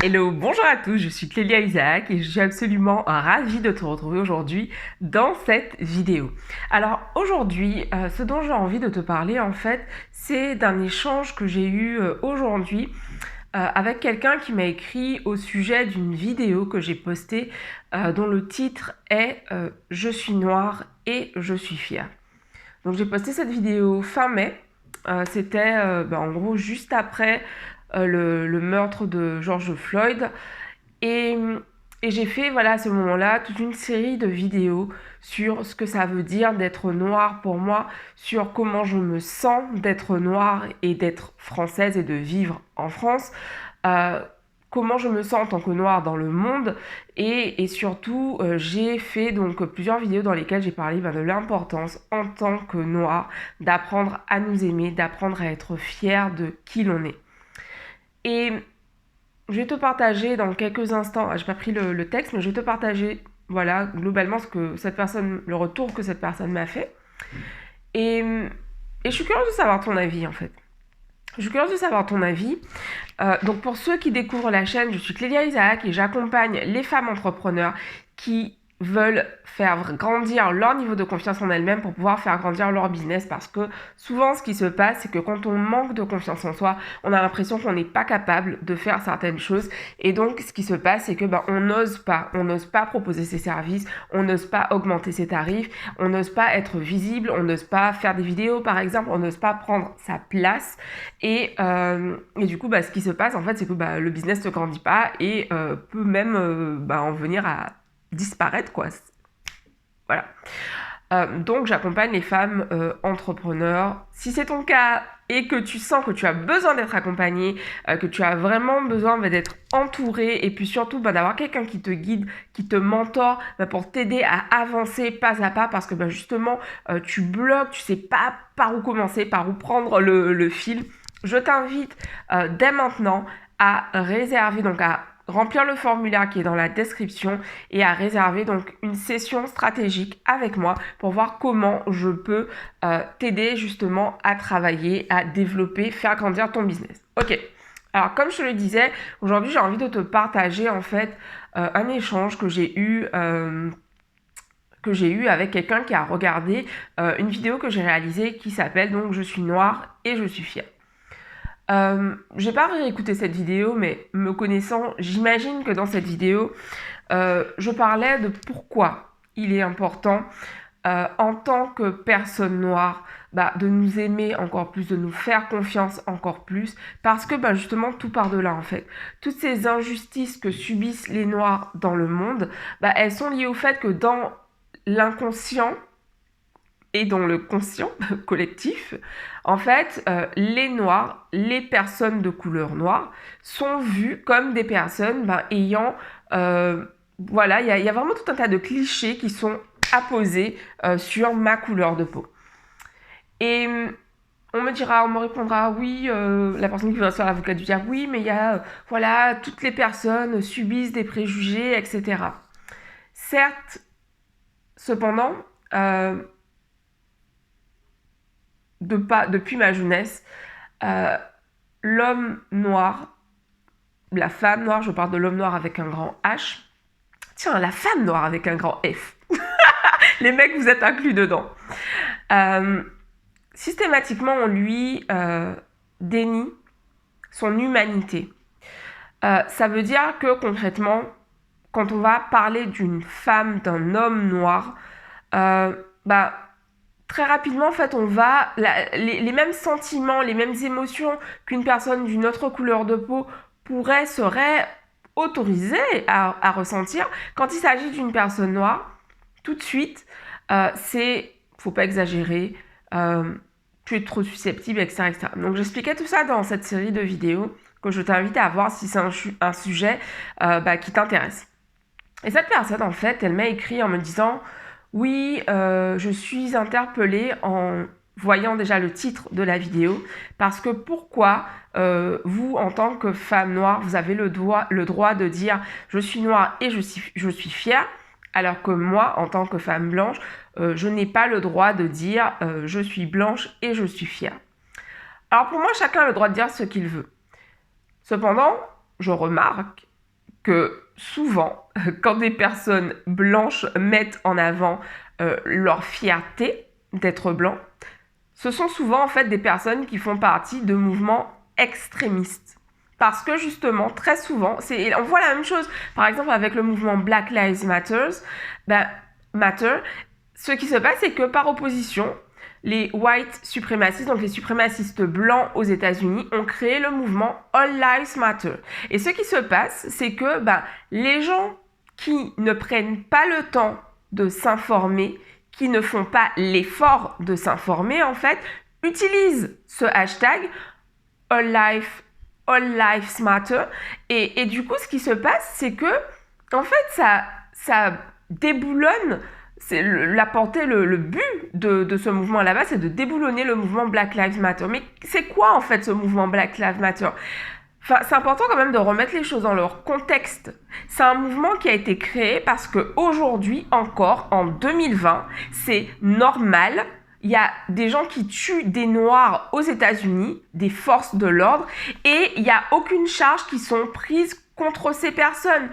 Hello, bonjour à tous, je suis Clélia Isaac et je suis absolument ravie de te retrouver aujourd'hui dans cette vidéo. Alors aujourd'hui, ce dont j'ai envie de te parler en fait, c'est d'un échange que j'ai eu aujourd'hui avec quelqu'un qui m'a écrit au sujet d'une vidéo que j'ai postée dont le titre est Je suis noire et je suis fière. Donc j'ai posté cette vidéo fin mai. C'était en gros juste après le meurtre de George Floyd. Et, et j'ai fait voilà, à ce moment-là toute une série de vidéos sur ce que ça veut dire d'être noire pour moi, sur comment je me sens d'être noire et d'être française et de vivre en France. Euh, Comment je me sens en tant que noire dans le monde et surtout j'ai fait donc plusieurs vidéos dans lesquelles j'ai parlé de l'importance en tant que noire d'apprendre à nous aimer, d'apprendre à être fier de qui l'on est. Et je vais te partager dans quelques instants, j'ai pas pris le texte, mais je vais te partager voilà globalement ce que cette personne, le retour que cette personne m'a fait. Et, et je suis curieuse de savoir ton avis en fait. Je suis curieuse de savoir ton avis. Donc pour ceux qui découvrent la chaîne, je suis Clélia Isaac et j'accompagne les femmes entrepreneurs qui veulent faire grandir leur niveau de confiance en elles-mêmes pour pouvoir faire grandir leur business, parce que souvent ce qui se passe, c'est que quand on manque de confiance en soi, on a l'impression qu'on n'est pas capable de faire certaines choses, et donc ce qui se passe, c'est que on n'ose pas proposer ses services, on n'ose pas augmenter ses tarifs, on n'ose pas être visible, on n'ose pas faire des vidéos par exemple, on n'ose pas prendre sa place, et du coup ce qui se passe en fait, c'est que le business ne grandit pas et peut même en venir à disparaître quoi. Voilà. Donc j'accompagne les femmes entrepreneurs. Si c'est ton cas et que tu sens que tu as besoin d'être accompagnée, que tu as vraiment besoin d'être entourée et puis surtout d'avoir quelqu'un qui te guide, qui te mentore pour t'aider à avancer pas à pas, parce que justement tu bloques, tu sais pas par où commencer, par où prendre le fil. Je t'invite dès maintenant à réserver, donc à remplir le formulaire qui est dans la description et à réserver donc une session stratégique avec moi pour voir comment je peux t'aider justement à travailler, à développer, faire grandir ton business. Ok. Alors comme je te le disais, aujourd'hui j'ai envie de te partager en fait un échange que j'ai eu avec quelqu'un qui a regardé une vidéo que j'ai réalisée qui s'appelle donc Je suis noire et je suis fière. J'ai pas réécouté cette vidéo, mais me connaissant, j'imagine que dans cette vidéo, je parlais de pourquoi il est important en tant que personne noire de nous aimer encore plus, de nous faire confiance encore plus, parce que justement tout part de là en fait. Toutes ces injustices que subissent les noirs dans le monde, elles sont liées au fait que dans l'inconscient et dans le conscient collectif, en fait, les noirs, les personnes de couleur noire, sont vues comme des personnes ayant... voilà, il y a vraiment tout un tas de clichés qui sont apposés sur ma couleur de peau. Et on me répondra, oui, la personne qui va se faire l'avocat du diable, oui, mais il y a, voilà, toutes les personnes subissent des préjugés, etc. Certes, cependant... depuis ma jeunesse, l'homme noir, la femme noire, je parle de l'homme noir avec un grand H, tiens, la femme noire avec un grand F, les mecs vous êtes inclus dedans, systématiquement on lui dénie son humanité. Ça veut dire que concrètement, quand on va parler d'une femme, d'un homme noir, très rapidement, en fait, on va... les mêmes sentiments, les mêmes émotions qu'une personne d'une autre couleur de peau serait autorisée à ressentir. Quand il s'agit d'une personne noire, tout de suite, faut pas exagérer, tu es trop susceptible, etc., etc. Donc j'expliquais tout ça dans cette série de vidéos que je t'invite à voir si c'est un sujet qui t'intéresse. Et cette personne, en fait, elle m'a écrit en me disant... Oui, je suis interpellée en voyant déjà le titre de la vidéo, parce que pourquoi vous, en tant que femme noire, vous avez le droit de dire « je suis noire et je suis fière », alors que moi, en tant que femme blanche, je n'ai pas le droit de dire « je suis blanche et je suis fière ». Alors pour moi, chacun a le droit de dire ce qu'il veut. Cependant, je remarque que souvent, quand des personnes blanches mettent en avant leur fierté d'être blanc, ce sont souvent en fait des personnes qui font partie de mouvements extrémistes. Parce que justement, très souvent, on voit la même chose, par exemple avec le mouvement Black Lives Matter, ce qui se passe, c'est que par opposition, les white suprémacistes, donc les suprémacistes blancs aux États-Unis, ont créé le mouvement All Lives Matter. Et ce qui se passe, c'est que les gens qui ne prennent pas le temps de s'informer, qui ne font pas l'effort de s'informer, en fait, utilisent ce hashtag All Lives Matter. Et du coup, ce qui se passe, c'est que, en fait, ça déboulonne. Le but de ce mouvement là-bas, c'est de déboulonner le mouvement Black Lives Matter. Mais c'est quoi en fait ce mouvement Black Lives Matter ? Enfin, c'est important quand même de remettre les choses dans leur contexte. C'est un mouvement qui a été créé parce qu'aujourd'hui encore, en 2020, c'est normal. Il y a des gens qui tuent des Noirs aux États-Unis, des forces de l'ordre, et il n'y a aucune charge qui sont prises contre ces personnes.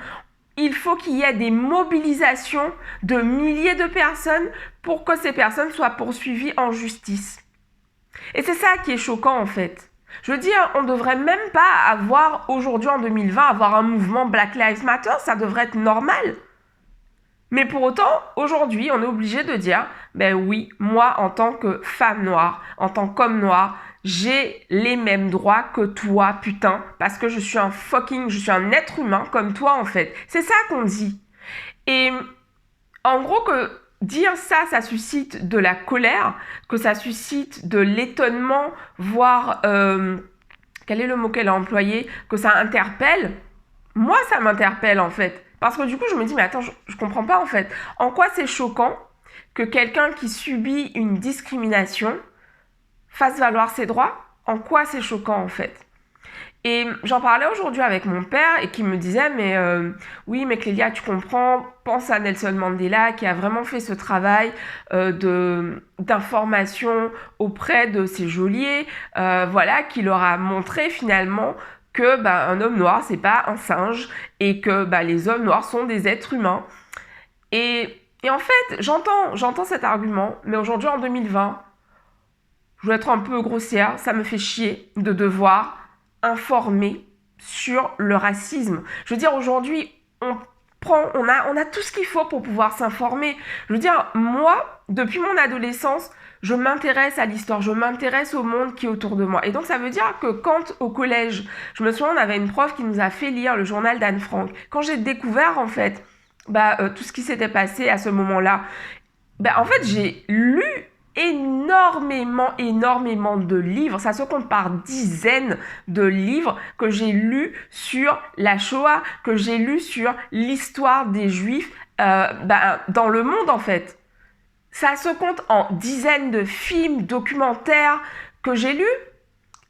Il faut qu'il y ait des mobilisations de milliers de personnes pour que ces personnes soient poursuivies en justice. Et c'est ça qui est choquant en fait. Je veux dire, on ne devrait même pas avoir aujourd'hui en 2020 avoir un mouvement Black Lives Matter, ça devrait être normal. Mais pour autant, aujourd'hui, on est obligé de dire, ben oui, moi en tant que femme noire, en tant qu'homme noir, j'ai les mêmes droits que toi, putain, parce que je suis un être humain comme toi en fait. C'est ça qu'on dit. Et en gros que dire ça, ça suscite de la colère, que ça suscite de l'étonnement, voire, quel est le mot qu'elle a employé, que ça interpelle, moi ça m'interpelle en fait. Parce que du coup je me dis, mais attends, je comprends pas en fait. En quoi c'est choquant que quelqu'un qui subit une discrimination fasse valoir ses droits? En quoi c'est choquant en fait? Et j'en parlais aujourd'hui avec mon père et qui me disait, mais oui, mais Clélia, tu comprends, pense à Nelson Mandela qui a vraiment fait ce travail d'information auprès de ses geôliers, voilà, qui leur a montré finalement que un homme noir, c'est pas un singe et que les hommes noirs sont des êtres humains. Et en fait, j'entends cet argument, mais aujourd'hui en 2020, je vais être un peu grossière, ça me fait chier de devoir informer sur le racisme. Je veux dire, aujourd'hui, on a tout ce qu'il faut pour pouvoir s'informer. Je veux dire, moi, depuis mon adolescence, je m'intéresse à l'histoire, je m'intéresse au monde qui est autour de moi. Et donc, ça veut dire que quand, au collège, je me souviens, on avait une prof qui nous a fait lire le journal d'Anne Frank. Quand j'ai découvert, en fait, tout ce qui s'était passé à ce moment-là, en fait, j'ai lu énormément de livres, ça se compte par dizaines de livres que j'ai lus sur la Shoah, que j'ai lus sur l'histoire des Juifs dans le monde en fait. Ça se compte en dizaines de films, documentaires que j'ai lus,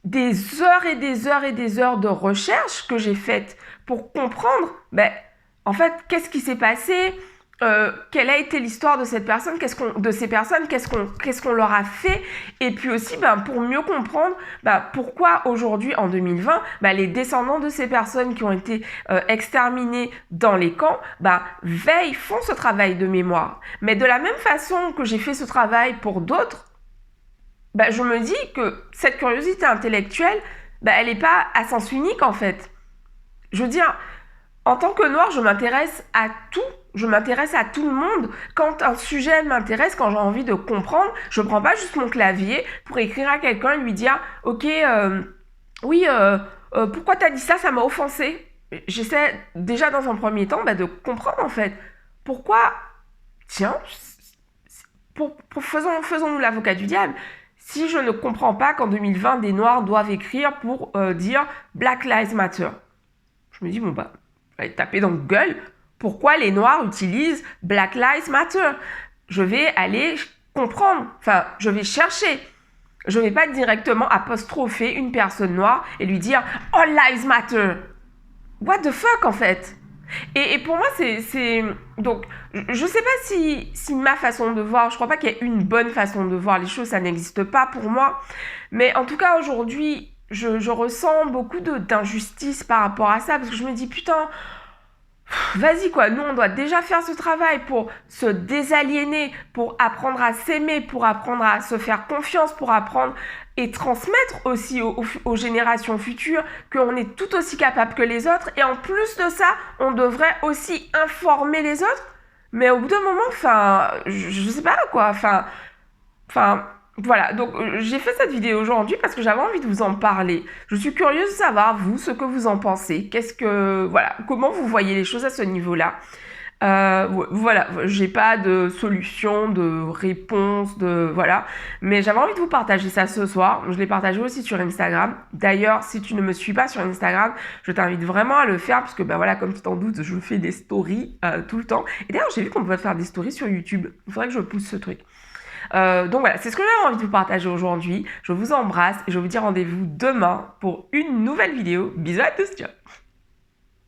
des heures et des heures et des heures de recherche que j'ai faites pour comprendre, en fait, qu'est-ce qui s'est passé, quelle a été l'histoire de cette personne, qu'est-ce qu'on leur a fait, et puis aussi pour mieux comprendre pourquoi aujourd'hui en 2020 les descendants de ces personnes qui ont été exterminées dans les camps font ce travail de mémoire. Mais de la même façon que j'ai fait ce travail pour d'autres, je me dis que cette curiosité intellectuelle elle n'est pas à sens unique en fait. Je veux dire, en tant que noire, je m'intéresse à tout. Je m'intéresse à tout le monde. Quand un sujet m'intéresse, quand j'ai envie de comprendre, je ne prends pas juste mon clavier pour écrire à quelqu'un et lui dire « Ok, pourquoi t'as dit ça? Ça m'a offensé. » J'essaie déjà dans un premier temps de comprendre en fait. Pourquoi? Tiens, faisons-nous l'avocat du diable. Si je ne comprends pas qu'en 2020, des Noirs doivent écrire pour dire « Black Lives Matter », je me dis, je vais taper dans Google, pourquoi les Noirs utilisent Black Lives Matter? Je vais aller comprendre, je vais chercher. Je ne vais pas directement apostropher une personne noire et lui dire « All Lives Matter ». What the fuck en fait? Et pour moi, donc, je ne sais pas si ma façon de voir, je ne crois pas qu'il y ait une bonne façon de voir les choses, ça n'existe pas pour moi. Mais en tout cas, aujourd'hui, je ressens beaucoup d'injustice par rapport à ça, parce que je me dis, putain, Vas-y quoi, nous on doit déjà faire ce travail pour se désaliéner, pour apprendre à s'aimer, pour apprendre à se faire confiance, pour apprendre et transmettre aussi aux générations futures qu'on est tout aussi capable que les autres. Et en plus de ça, on devrait aussi informer les autres. Mais au bout d'un moment, enfin, je sais pas quoi, enfin, voilà, donc j'ai fait cette vidéo aujourd'hui parce que j'avais envie de vous en parler. Je suis curieuse de savoir, vous, ce que vous en pensez. Voilà, comment vous voyez les choses à ce niveau-là. Voilà, j'ai pas de solution, de réponse, voilà. Mais j'avais envie de vous partager ça ce soir. Je l'ai partagé aussi sur Instagram. D'ailleurs, si tu ne me suis pas sur Instagram, je t'invite vraiment à le faire parce que, ben voilà, comme tu t'en doutes, je fais des stories tout le temps. Et d'ailleurs, j'ai vu qu'on pouvait faire des stories sur YouTube. Il faudrait que je pousse ce truc. Donc voilà, c'est ce que j'avais envie de vous partager aujourd'hui. Je vous embrasse et je vous dis rendez-vous demain pour une nouvelle vidéo. Bisous à tous, ciao.